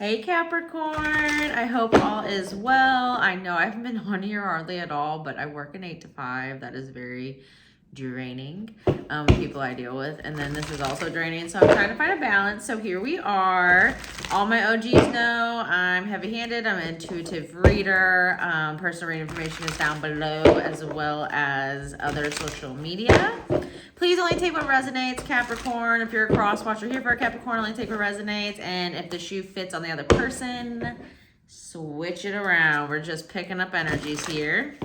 Hey Capricorn, I hope all is well. I know I haven't been on here hardly at all, but I work an 8 to 5. That is very draining, people I deal with. And then this is also draining, so I'm trying to find a balance. So here we are. All my OGs know I'm heavy-handed. I'm an intuitive reader. Personal reading information is down below, as well as other social media. Please only take what resonates, Capricorn. If you're a cross watcher here for a Capricorn, only take what resonates. And if the shoe fits on the other person, switch it around. We're just picking up energies here.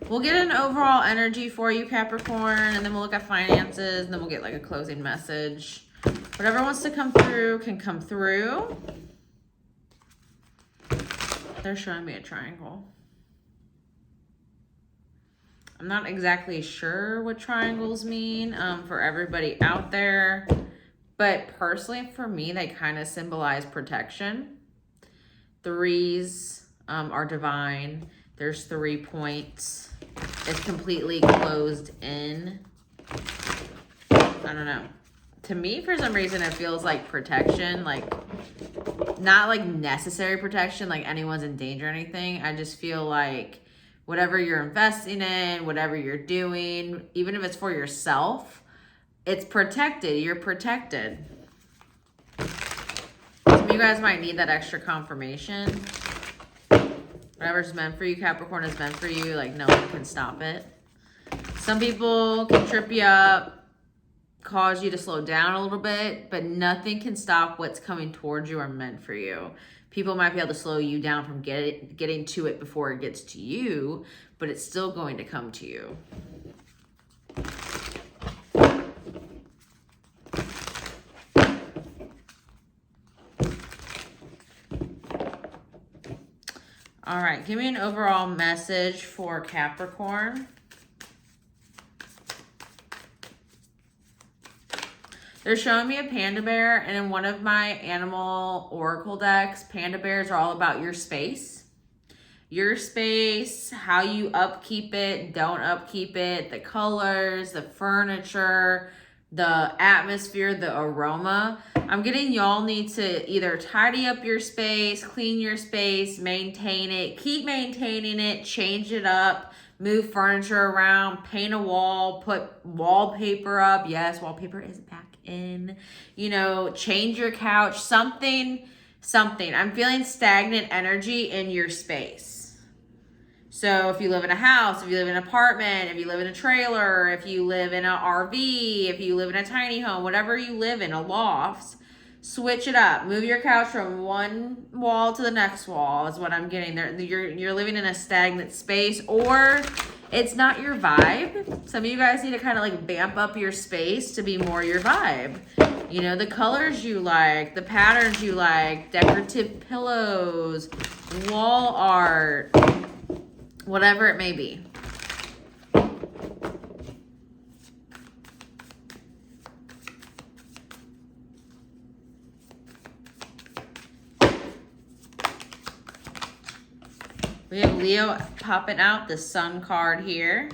We'll get an overall energy for you, Capricorn, and then we'll look at finances, and then we'll get like a closing message. Whatever wants to come through can come through. They're showing me a triangle. I'm not exactly sure what triangles mean for everybody out there, but personally for me, they kind of symbolize protection. Threes are divine. There's 3 points. It's completely closed in. I don't know. To me, for some reason, it feels like protection, like not like necessary protection, like anyone's in danger or anything. I just feel like whatever you're investing in, whatever you're doing, even if it's for yourself, it's protected. You're protected. Some of you guys might need that extra confirmation. Whatever's meant for you, Capricorn, is meant for you. Like, no one can stop it. Some people can trip you up, cause you to slow down a little bit, but nothing can stop what's coming towards you or meant for you. People might be able to slow you down from getting to it before it gets to you, but it's still going to come to you. All right, give me an overall message for Capricorn. They're showing me a panda bear, and in one of my animal oracle decks, panda bears are all about your space. Your space, how you upkeep it, don't upkeep it, the colors, the furniture, the atmosphere, the aroma. I'm getting y'all need to either tidy up your space, clean your space, maintain it, keep maintaining it, change it up, move furniture around, paint a wall, put wallpaper up. Yes, wallpaper is back in, change your couch, something. I'm feeling stagnant energy in your space. So if you live in a house, if you live in an apartment, if you live in a trailer, if you live in an RV, if you live in a tiny home, whatever you live in, a loft, switch it up. Move your couch from one wall to the next wall is what I'm getting there. You're living in a stagnant space, or it's not your vibe. Some of you guys need to kind of like vamp up your space to be more your vibe. The colors you like, the patterns you like, decorative pillows, wall art, whatever it may be. We have Leo popping out, the Sun card here.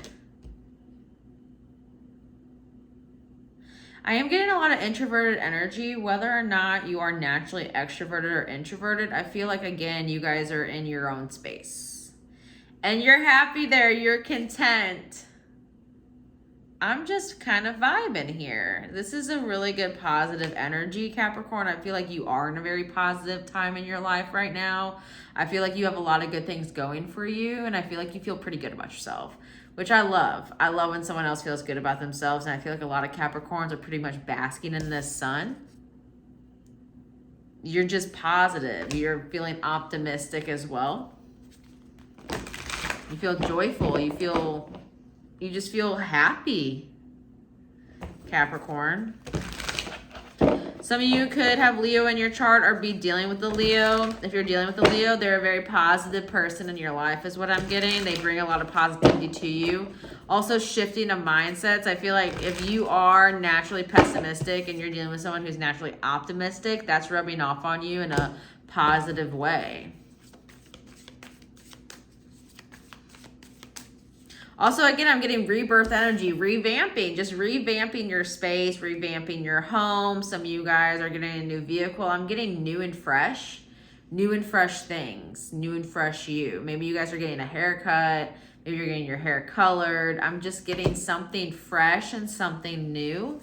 I am getting a lot of introverted energy, whether or not you are naturally extroverted or introverted. I feel like, again, you guys are in your own space. And you're happy there. You're content. I'm just kind of vibing here. This is a really good positive energy, Capricorn. I feel like you are in a very positive time in your life right now. I feel like you have a lot of good things going for you, and I feel like you feel pretty good about yourself, which I love. I love when someone else feels good about themselves, and I feel like a lot of Capricorns are pretty much basking in this sun. You're just positive. You're feeling optimistic as well. You feel joyful. You just feel happy, Capricorn. Some of you could have Leo in your chart or be dealing with the Leo. If you're dealing with the Leo, they're a very positive person in your life is what I'm getting. They bring a lot of positivity to you. Also shifting of mindsets. I feel like if you are naturally pessimistic and you're dealing with someone who's naturally optimistic, that's rubbing off on you in a positive way. Also, again, I'm getting rebirth energy, revamping, just revamping your space, revamping your home. Some of you guys are getting a new vehicle. I'm getting new and fresh things, new and fresh you. Maybe you guys are getting a haircut. Maybe you're getting your hair colored. I'm just getting something fresh and something new.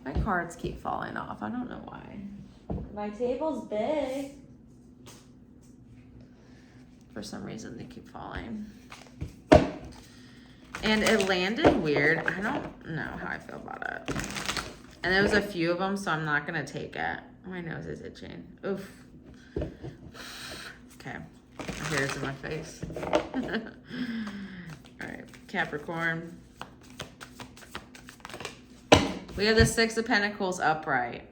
My cards keep falling off. I don't know why. My table's big. For some reason, they keep falling. And it landed weird. I don't know how I feel about it. And there was a few of them, so I'm not going to take it. My nose is itching. Oof. Okay. My hair's in my face. All right. Capricorn. We have the Six of Pentacles upright.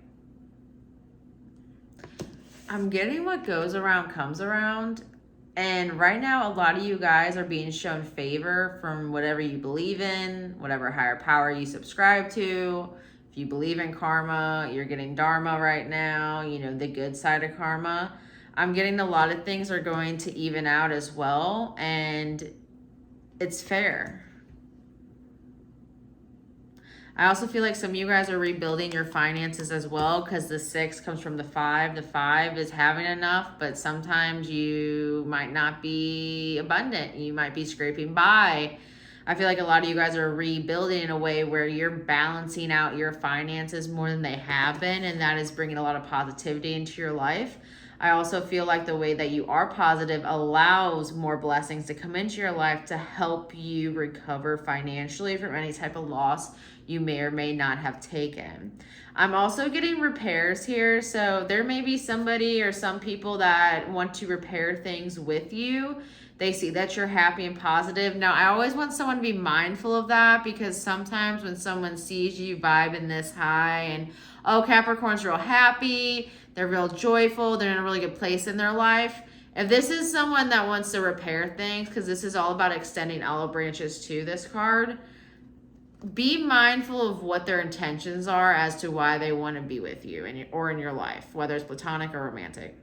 I'm getting what goes around comes around. And right now, a lot of you guys are being shown favor from whatever you believe in, whatever higher power you subscribe to. If you believe in karma, you're getting dharma right now, you know, the good side of karma. I'm getting a lot of things are going to even out as well, and it's fair. I also feel like some of you guys are rebuilding your finances as well, because the 6 comes from the 5. The 5 is having enough, but sometimes you might not be abundant. You might be scraping by. I feel like a lot of you guys are rebuilding in a way where you're balancing out your finances more than they have been, and that is bringing a lot of positivity into your life. I also feel like the way that you are positive allows more blessings to come into your life to help you recover financially from any type of loss you may or may not have taken. I'm also getting repairs here. So there may be somebody or some people that want to repair things with you. They see that you're happy and positive. Now, I always want someone to be mindful of that, because sometimes when someone sees you vibing this high and, oh, Capricorn's real happy, they're real joyful, they're in a really good place in their life. If this is someone that wants to repair things, because this is all about extending olive branches to this card, be mindful of what their intentions are as to why they want to be with you or in your life, whether it's platonic or romantic.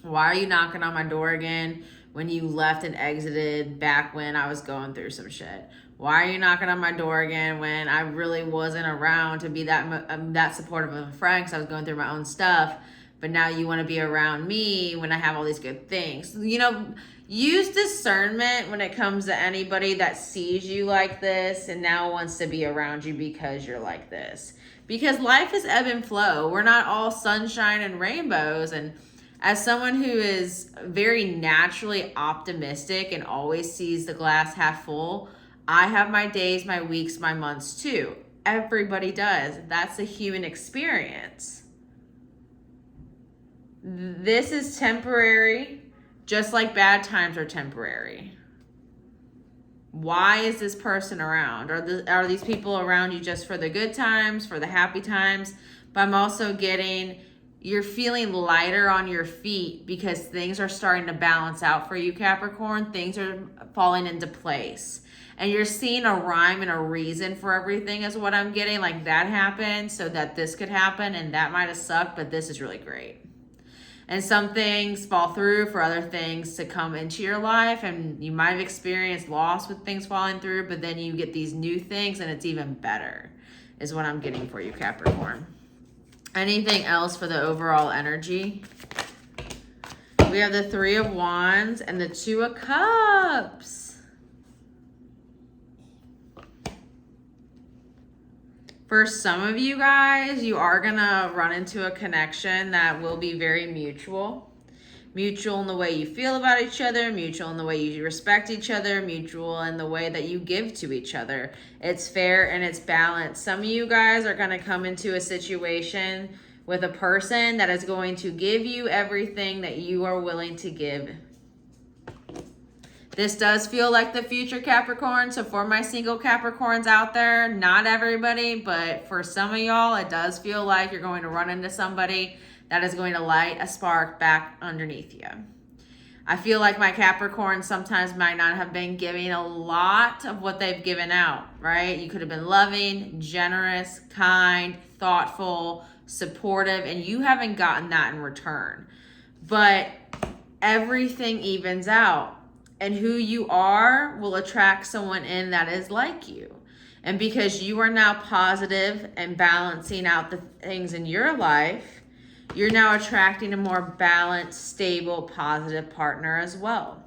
Why are you knocking on my door again when you left and exited back when I was going through some shit? Why are you knocking on my door again when I really wasn't around to be that supportive of a friend because I was going through my own stuff? But now you want to be around me when I have all these good things. You know, use discernment when it comes to anybody that sees you like this and now wants to be around you because you're like this. Because life is ebb and flow. We're not all sunshine and rainbows. And as someone who is very naturally optimistic and always sees the glass half full, I have my days, my weeks, my months too. Everybody does. That's a human experience. This is temporary, just like bad times are temporary. Why is this person around? Are these people around you just for the good times, for the happy times? But I'm also getting, you're feeling lighter on your feet because things are starting to balance out for you, Capricorn. Things are falling into place. And you're seeing a rhyme and a reason for everything is what I'm getting. Like that happened so that this could happen, and that might have sucked, but this is really great. And some things fall through for other things to come into your life. And you might have experienced loss with things falling through, but then you get these new things and it's even better, is what I'm getting for you, Capricorn. Anything else for the overall energy? We have the 3 of Wands and the 2 of Cups. For some of you guys, you are going to run into a connection that will be very mutual. Mutual in the way you feel about each other, mutual in the way you respect each other, mutual in the way that you give to each other. It's fair and it's balanced. Some of you guys are going to come into a situation with a person that is going to give you everything that you are willing to give. This does feel like the future, Capricorn. So for my single Capricorns out there, not everybody, but for some of y'all, it does feel like you're going to run into somebody that is going to light a spark back underneath you. I feel like my Capricorn sometimes might not have been giving a lot of what they've given out, right? You could have been loving, generous, kind, thoughtful, supportive, and you haven't gotten that in return. But everything evens out. And who you are will attract someone in that is like you. And because you are now positive and balancing out the things in your life, you're now attracting a more balanced, stable, positive partner as well.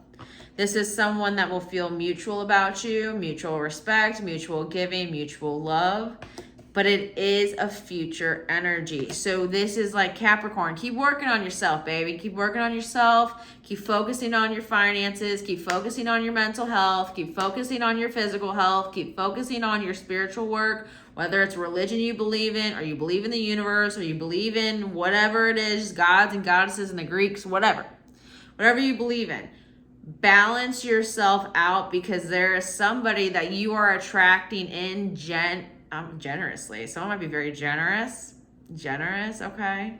This is someone that will feel mutual about you, mutual respect, mutual giving, mutual love. But it is a future energy. So this is like Capricorn. Keep working on yourself, baby. Keep working on yourself. Keep focusing on your finances. Keep focusing on your mental health. Keep focusing on your physical health. Keep focusing on your spiritual work, whether it's religion you believe in, or you believe in the universe, or you believe in whatever it is, gods and goddesses and the Greeks, whatever. Whatever you believe in. Balance yourself out, because there is somebody that you are attracting in generously. Someone might be very generous, okay?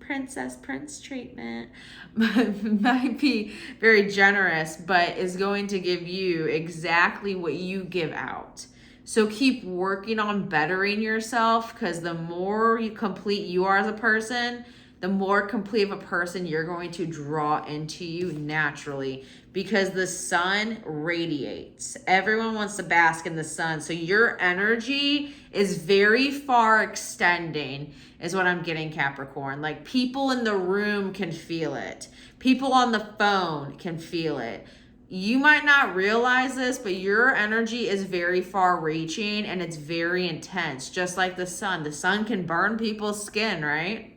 Prince treatment. Might be very generous, but is going to give you exactly what you give out. So keep working on bettering yourself, because the more complete you are as a person, the more complete of a person you're going to draw into you naturally, because the sun radiates. Everyone wants to bask in the sun. So your energy is very far extending, is what I'm getting, Capricorn. Like, people in the room can feel it. People on the phone can feel it. You might not realize this, but your energy is very far reaching and it's very intense, just like the sun. The sun can burn people's skin, right?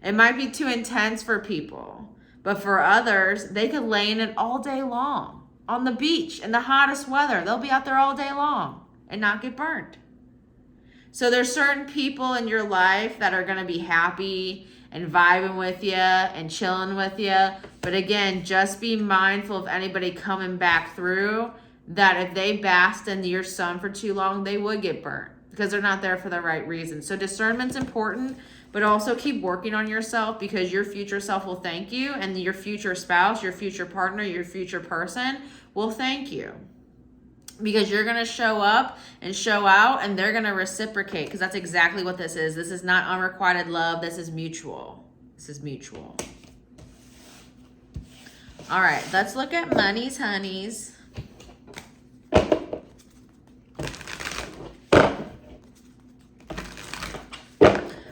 It might be too intense for people, but for others, they could lay in it all day long on the beach in the hottest weather. They'll be out there all day long and not get burnt. So there's certain people in your life that are going to be happy and vibing with you and chilling with you. But again, just be mindful of anybody coming back through, that if they basked in your sun for too long, they would get burnt because they're not there for the right reason. So discernment's important, but also keep working on yourself, because your future self will thank you, and your future spouse, your future partner, your future person will thank you. Because you're going to show up and show out, and they're going to reciprocate, because that's exactly what this is. This is not unrequited love. This is mutual. This is mutual. All right, let's look at monies, honeys.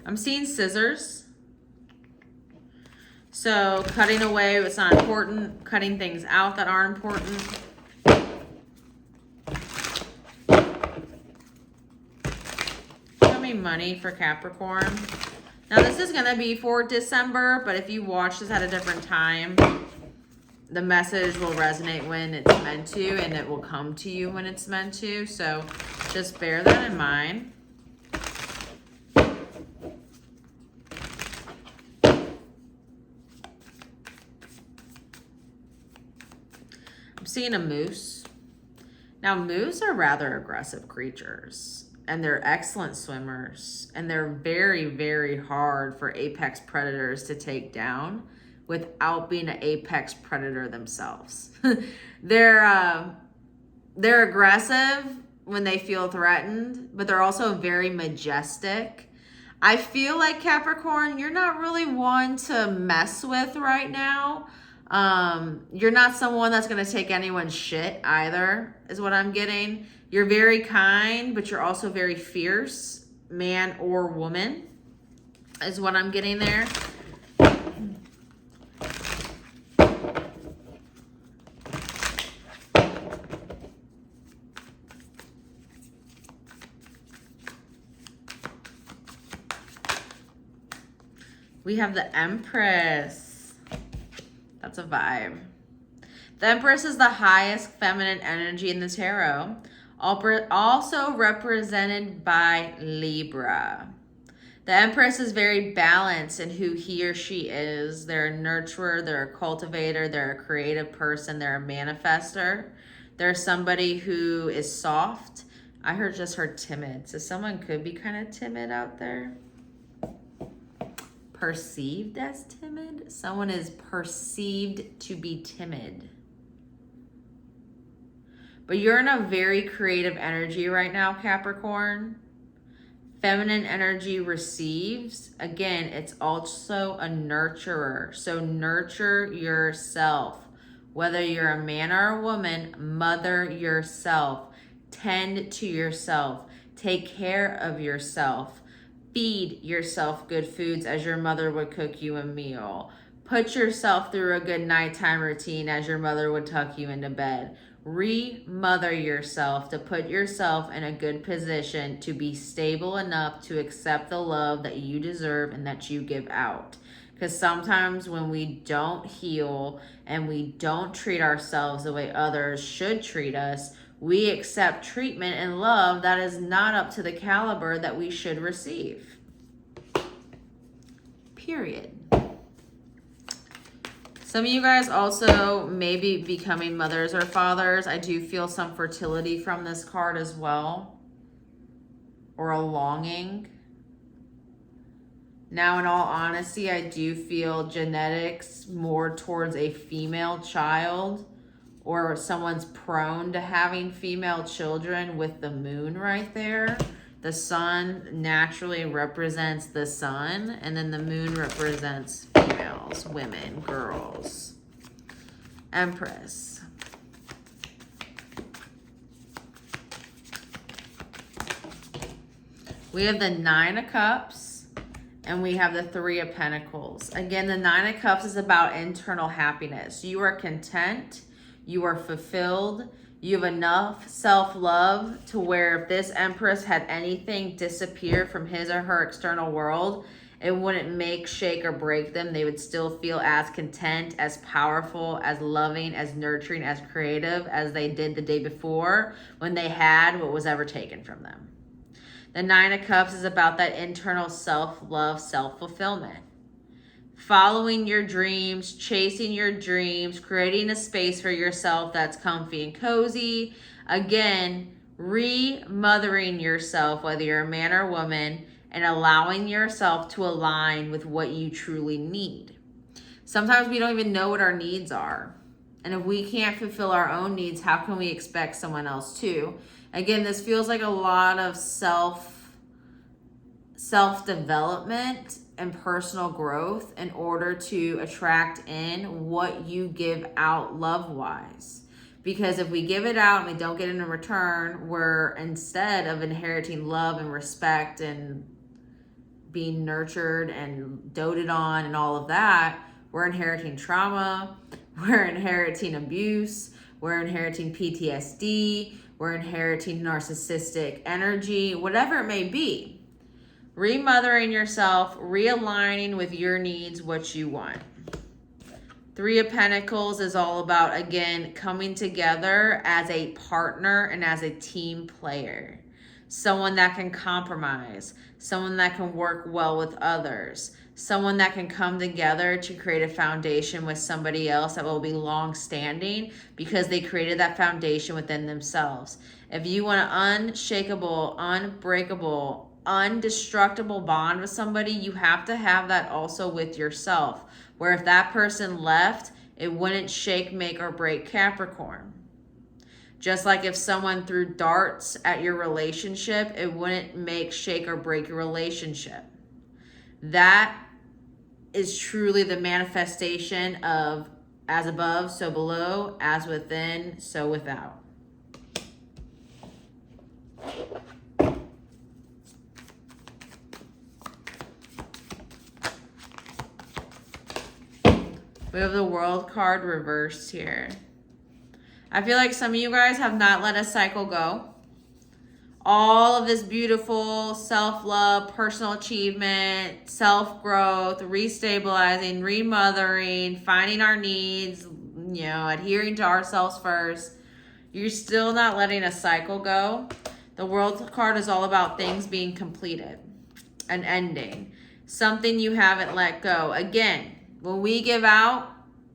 I'm seeing scissors. So cutting away what's not important, cutting things out that aren't important. Show me money for Capricorn. Now this is going to be for December, but if you watch this at a different time, the message will resonate when it's meant to, and it will come to you when it's meant to. So just bear that in mind. I'm seeing a moose. Now, moose are rather aggressive creatures, and they're excellent swimmers, and they're very, very hard for apex predators to take down without being an apex predator themselves. They're aggressive when they feel threatened, but they're also very majestic. I feel like, Capricorn, you're not really one to mess with right now. You're not someone that's going to take anyone's shit either, is what I'm getting. You're very kind, but you're also very fierce, man or woman, is what I'm getting there. We have the Empress. That's a vibe. The Empress is the highest feminine energy in the tarot, also represented by Libra. The Empress is very balanced in who he or she is. They're a nurturer, they're a cultivator, they're a creative person, they're a manifester. They're somebody who is soft. I just heard timid. So someone could be kind of timid out there. Perceived as timid. Someone is perceived to be timid. But you're in a very creative energy right now, Capricorn. Feminine energy receives. Again, it's also a nurturer. So nurture yourself. Whether you're a man or a woman, mother yourself. Tend to yourself. Take care of yourself. Feed yourself good foods as your mother would cook you a meal. Put yourself through a good nighttime routine as your mother would tuck you into bed. Remother yourself to put yourself in a good position to be stable enough to accept the love that you deserve and that you give out. Because sometimes when we don't heal and we don't treat ourselves the way others should treat us, we accept treatment and love that is not up to the caliber that we should receive. Period. Some of you guys also may be becoming mothers or fathers. I do feel some fertility from this card as well, or a longing. Now, in all honesty, I do feel genetics more towards a female child, or someone's prone to having female children with the moon right there. The sun naturally represents the sun, and then the moon represents females, women, girls. Empress. We have the Nine of Cups, and we have the Three of Pentacles. Again, the Nine of Cups is about internal happiness. You are content. You are fulfilled. You have enough self-love to where if this Empress had anything disappear from his or her external world, it wouldn't make, shake, or break them. They would still feel as content, as powerful, as loving, as nurturing, as creative as they did the day before when they had what was ever taken from them. The Nine of Cups is about that internal self-love, self-fulfillment. Following your dreams, chasing your dreams, creating a space for yourself that's comfy and cozy. Again, remothering yourself, whether you're a man or woman, and allowing yourself to align with what you truly need. Sometimes we don't even know what our needs are. And if we can't fulfill our own needs, how can we expect someone else to? Again, this feels like a lot of self-development and personal growth in order to attract in what you give out love-wise. Because if we give it out and we don't get it in return, we're, instead of inheriting love and respect and being nurtured and doted on and all of that, we're inheriting trauma, we're inheriting abuse, we're inheriting PTSD, we're inheriting narcissistic energy, whatever it may be. Remothering yourself, realigning with your needs, what you want. Three of Pentacles is all about, again, coming together as a partner and as a team player. Someone that can compromise, someone that can work well with others, someone that can come together to create a foundation with somebody else that will be long-standing because they created that foundation within themselves. If you want an unshakable, unbreakable, indestructible bond with somebody, you have to have that also with yourself, where if that person left, it wouldn't shake, make, or break Capricorn. Just like if someone threw darts at your relationship, it wouldn't make, shake, or break your relationship. That is truly the manifestation of as above, so below, as within, so without. We have the World card reversed here. I feel like some of you guys have not let a cycle go. All of this beautiful self-love, personal achievement, self-growth, restabilizing, remothering, finding our needs, adhering to ourselves first. You're still not letting a cycle go. The World card is all about things being completed, an ending, something you haven't let go. Again, when we give out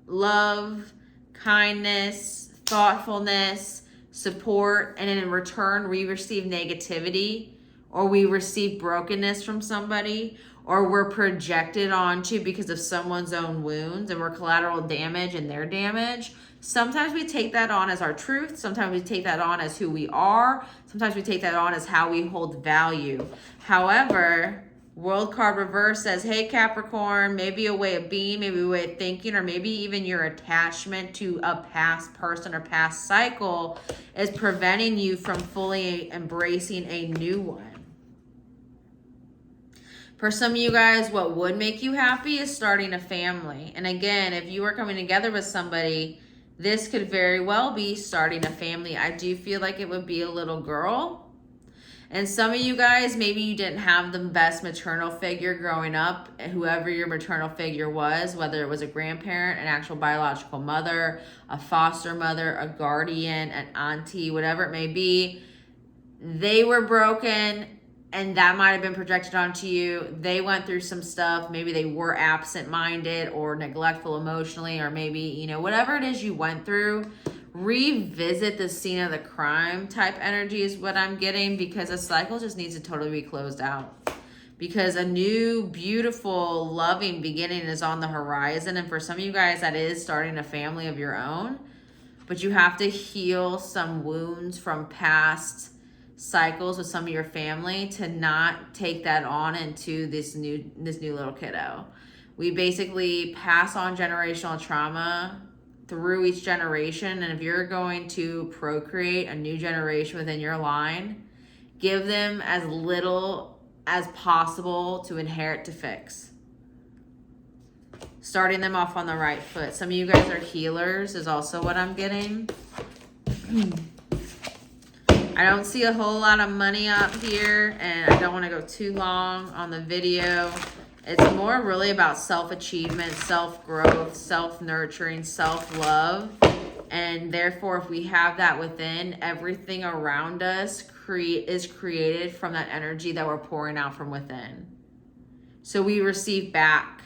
love, kindness, thoughtfulness, support, and in return we receive negativity, or we receive brokenness from somebody, or we're projected onto because of someone's own wounds, and we're collateral damage and their damage. Sometimes we take that on as our truth. Sometimes we take that on as who we are. Sometimes we take that on as how we hold value. However, World card reverse says, hey Capricorn, maybe a way of being, maybe a way of thinking, or maybe even your attachment to a past person or past cycle is preventing you from fully embracing a new one. For some of you guys, what would make you happy is starting a family. And again, if you are coming together with somebody, this could very well be starting a family. I do feel like it would be a little girl. And some of you guys, maybe you didn't have the best maternal figure growing up, whoever your maternal figure was, whether it was a grandparent, an actual biological mother, a foster mother, a guardian, an auntie, whatever it may be. They were broken, and that might have been projected onto you. They went through some stuff. Maybe they were absent-minded or neglectful emotionally, or maybe, you know, whatever it is you went through. Revisit the scene of the crime type energy is what I'm getting, because a cycle just needs to totally be closed out, because a new, beautiful, loving beginning is on the horizon. And for some of you guys, that is starting a family of your own, but you have to heal some wounds from past cycles with some of your family to not take that on into this new little kiddo. We basically pass on generational trauma through each generation. And if you're going to procreate a new generation within your line, give them as little as possible to inherit to fix. Starting them off on the right foot. Some of you guys are healers is also what I'm getting. I don't see a whole lot of money up here, and I don't want to go too long on the video. It's more really about self-achievement, self-growth, self-nurturing, self-love. And therefore, if we have that within, everything around us is created from that energy that we're pouring out from within. So we receive back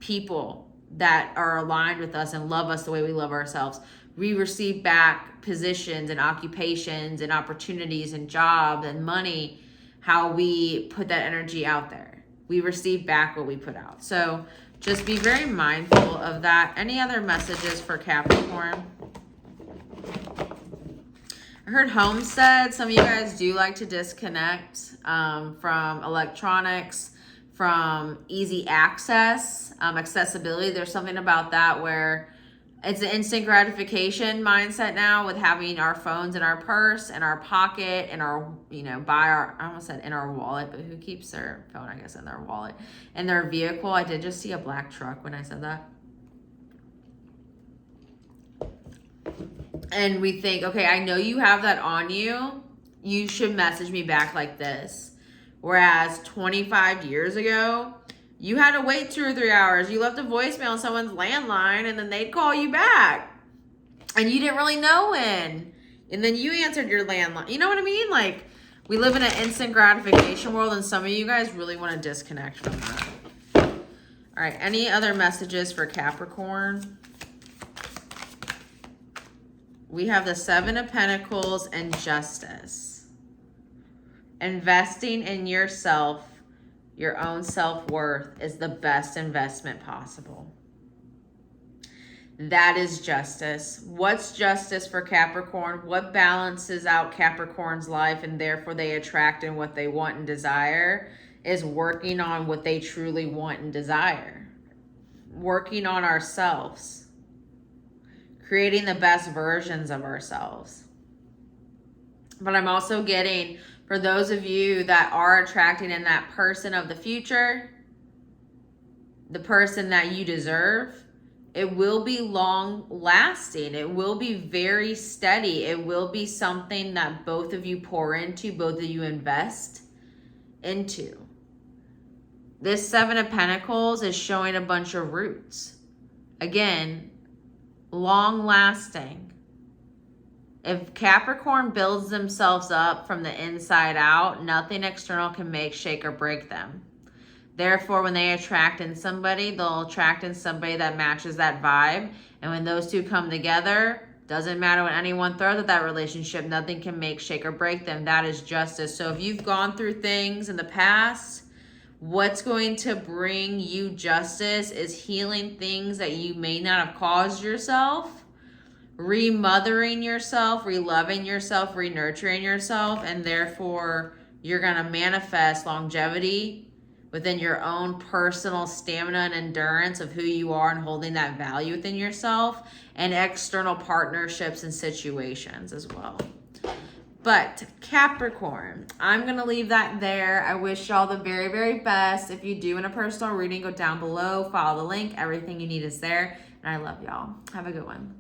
people that are aligned with us and love us the way we love ourselves. We receive back positions and occupations and opportunities and jobs and money, how we put that energy out there. We receive back what we put out. So just be very mindful of that. Any other messages for Capricorn? I heard homestead. Some of you guys do like to disconnect from electronics, from easy access, accessibility. There's something about that where it's an instant gratification mindset now, with having our phones in our purse, in our pocket, in our, I almost said in our wallet, but who keeps their phone, I guess, in their wallet, in their vehicle. I did just see a black truck when I said that. And we think, okay, I know you have that on you. You should message me back like this. Whereas 25 years ago, you had to wait 2 or 3 hours. You left a voicemail on someone's landline, and then they'd call you back. And you didn't really know when. And then you answered your landline. You know what I mean? Like, we live in an instant gratification world, and some of you guys really want to disconnect from that. All right, any other messages for Capricorn? We have the 7 of Pentacles and Justice. Investing in yourself, your own self-worth, is the best investment possible. That is justice. What's justice for Capricorn? What balances out Capricorn's life and therefore they attract and what they want and desire is working on what they truly want and desire. Working on ourselves. Creating the best versions of ourselves. But I'm also getting, for those of you that are attracting in that person of the future, the person that you deserve, it will be long lasting. It will be very steady. It will be something that both of you pour into, both of you invest into. This 7 of Pentacles is showing a bunch of roots. Again, long lasting. If Capricorn builds themselves up from the inside out, nothing external can make, shake, or break them. Therefore, when they attract in somebody, they'll attract in somebody that matches that vibe. And when those two come together, Doesn't matter what anyone throws at that relationship. Nothing can make, shake, or break them. That is justice. So if you've gone through things in the past, what's going to bring you justice is healing things that you may not have caused yourself, remothering yourself, reloving yourself, renurturing yourself, and therefore you're going to manifest longevity within your own personal stamina and endurance of who you are and holding that value within yourself, and external partnerships and situations as well. But Capricorn, I'm going to leave that there. I wish y'all the very, very best. If you do in a personal reading, go down below, follow the link. Everything you need is there. And I love y'all. Have a good one.